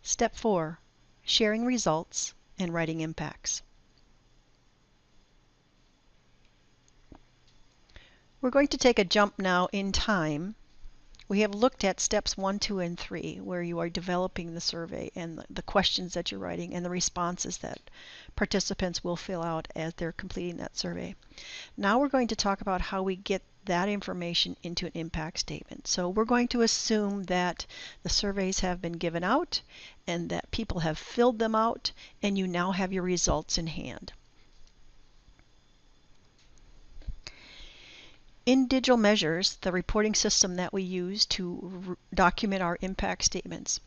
Step 4, sharing results and writing impacts. We're going to take a jump now in time. We have looked at steps 1, 2, and 3, where you are developing the survey and the questions that you're writing and the responses that participants will fill out as they're completing that survey. Now we're going to talk about how we get that information into an impact statement. So we're going to assume that the surveys have been given out and that people have filled them out and you now have your results in hand. In Digital Measures, the reporting system that we use to document our impact statements,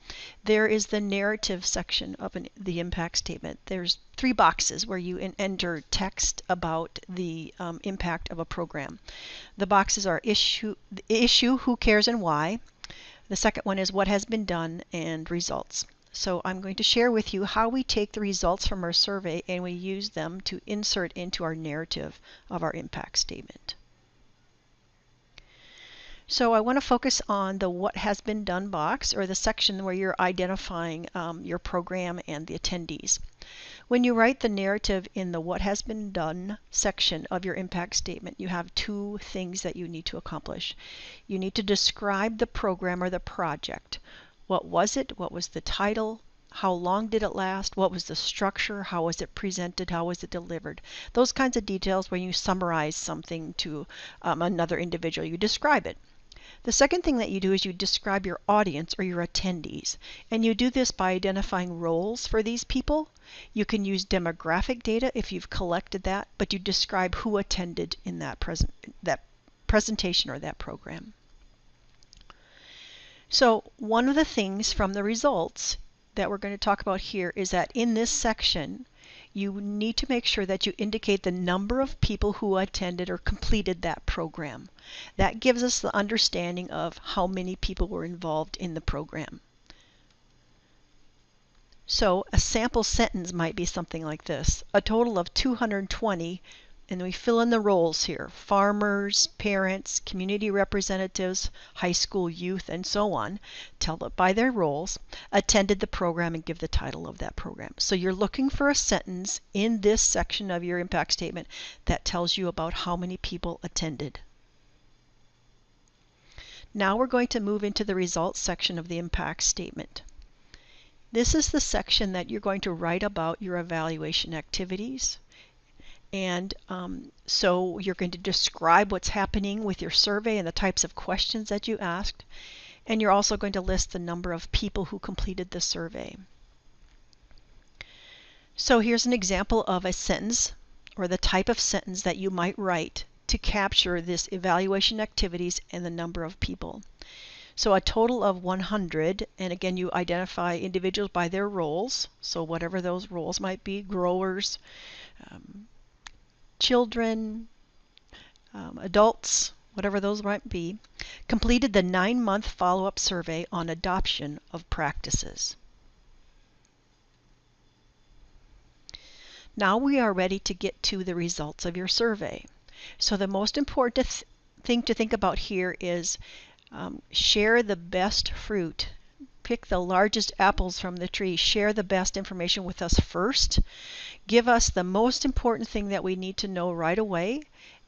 there is the narrative section of the impact statement. There's 3 boxes where you enter text about the impact of a program. The boxes are issue, who cares and why. The second one is what has been done, and results. So I'm going to share with you how we take the results from our survey and we use them to insert into our narrative of our impact statement. So I want to focus on the what has been done box, or the section where you're identifying your program and the attendees. When you write the narrative in the what has been done section of your impact statement, you have 2 things that you need to accomplish. You need to describe the program or the project. What was it? What was the title? How long did it last? What was the structure? How was it presented? How was it delivered? Those kinds of details when you summarize something to another individual, you describe it. The second thing that you do is you describe your audience or your attendees, and you do this by identifying roles for these people. You can use demographic data if you've collected that, but you describe who attended in that presentation or that program. So one of the things from the results that we're going to talk about here is that in this section you need to make sure that you indicate the number of people who attended or completed that program. That gives us the understanding of how many people were involved in the program. So a sample sentence might be something like this: a total of 220, and we fill in the roles here: farmers, parents, community representatives, high school youth, and so on. Tell it by their roles, attended the program, and give the title of that program. So you're looking for a sentence in this section of your impact statement that tells you about how many people attended. Now we're going to move into the results section of the impact statement. This is the section that you're going to write about your evaluation activities. And so you're going to describe what's happening with your survey and the types of questions that you asked. And you're also going to list the number of people who completed the survey. So here's an example of a sentence, or the type of sentence that you might write to capture this evaluation activities and the number of people. So a total of 100, and again you identify individuals by their roles, so whatever those roles might be: growers, children, adults, whatever those might be, completed the 9-month follow-up survey on adoption of practices. Now we are ready to get to the results of your survey. So the most important thing to think about here is share the best fruit. Pick the largest apples from the tree. Share the best information with us first. Give us the most important thing that we need to know right away,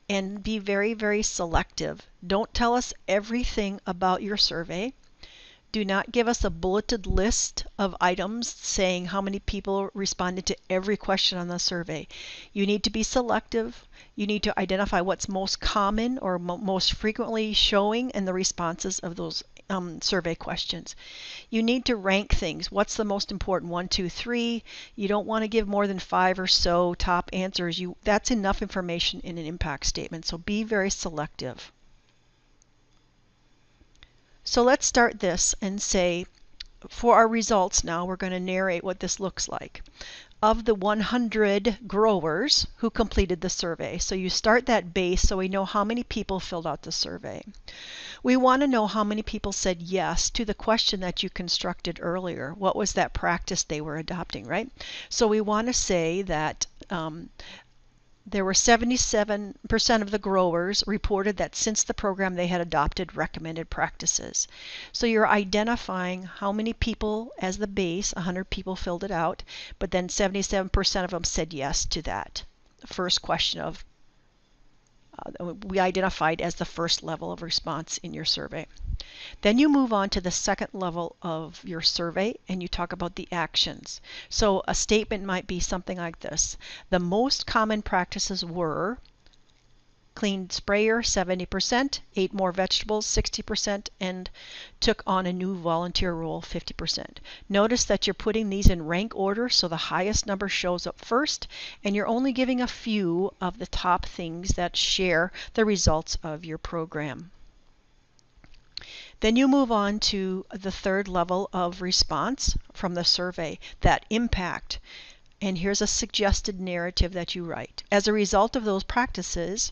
and be very, very selective. Don't tell us everything about your survey. Do not give us a bulleted list of items saying how many people responded to every question on the survey. You need to be selective. You need to identify what's most common or most frequently showing in the responses of those survey questions. You need to rank things. What's the most important? 1, 2, 3. You don't want to give more than 5 or so top answers. That's enough information in an impact statement. So be very selective. So let's start this and say, for our results now, we're going to narrate what this looks like. Of the 100 growers who completed the survey. So you start that base so we know how many people filled out the survey. We want to know how many people said yes to the question that you constructed earlier. What was that practice they were adopting, right? So we want to say that There were 77% of the growers reported that since the program they had adopted recommended practices. So you're identifying how many people as the base, 100 people filled it out, but then 77% of them said yes to that first question of we identified as the first level of response in your survey. Then you move on to the second level of your survey and you talk about the actions. So a statement might be something like this. The most common practices were cleaned sprayer 70%, ate more vegetables 60%, and took on a new volunteer role 50%. Notice that you're putting these in rank order so the highest number shows up first, and you're only giving a few of the top things that share the results of your program. Then you move on to the third level of response from the survey, that impact. And here's a suggested narrative that you write. As a result of those practices,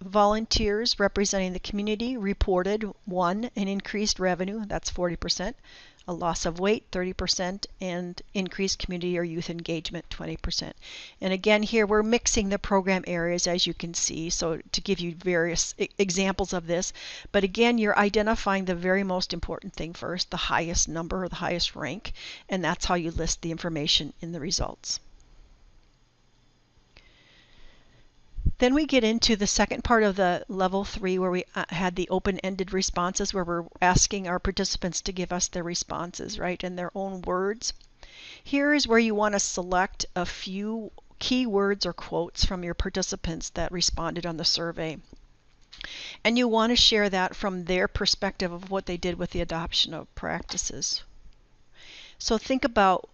volunteers representing the community reported 1, an increased revenue, that's 40%, a loss of weight, 30%, and increased community or youth engagement, 20%. And again, here we're mixing the program areas, as you can see, so to give you various examples of this. But again, you're identifying the very most important thing first, the highest number or the highest rank, and that's how you list the information in the results. Then we get into the second part of the level 3 where we had the open-ended responses, where we're asking our participants to give us their responses, right, in their own words. Here is where you want to select a few keywords or quotes from your participants that responded on the survey. And you want to share that from their perspective of what they did with the adoption of practices. So think about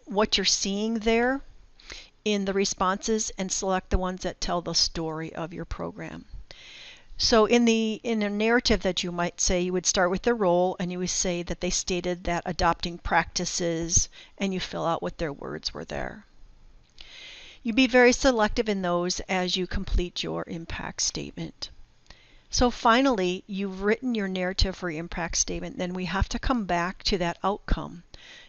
what you're seeing there in the responses and select the ones that tell the story of your program. So in a narrative that you might say, you would start with their role and you would say that they stated that adopting practices, and you fill out what their words were there. You be very selective in those as you complete your impact statement. So finally, you've written your narrative for your impact statement. Then we have to come back to that outcome.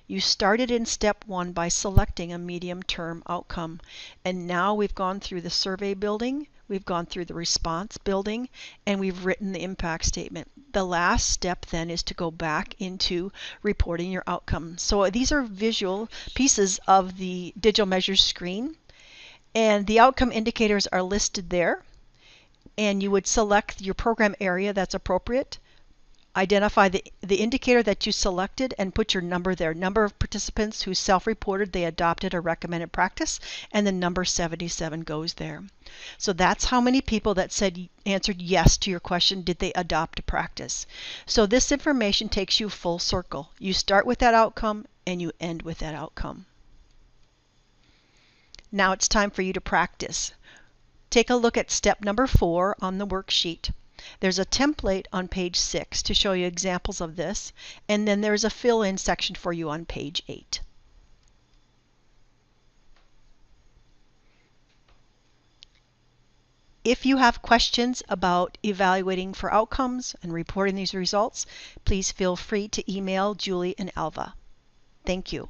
You started in step 1 by selecting a medium-term outcome, and now we've gone through the survey building, we've gone through the response building, and we've written the impact statement. The last step then is to go back into reporting your outcome. So these are visual pieces of the digital measures screen, and the outcome indicators are listed there, and you would select your program area that's appropriate. Identify the indicator that you selected and put your number there. Number of participants who self-reported they adopted a recommended practice, and the number 77 goes there. So that's how many people that answered yes to your question, did they adopt a practice. So this information takes you full circle. You start with that outcome and you end with that outcome. Now it's time for you to practice. Take a look at step number 4 on the worksheet. There's a template on page 6 to show you examples of this, and then there's a fill-in section for you on page 8. If you have questions about evaluating for outcomes and reporting these results, please feel free to email Julie and Alva. Thank you.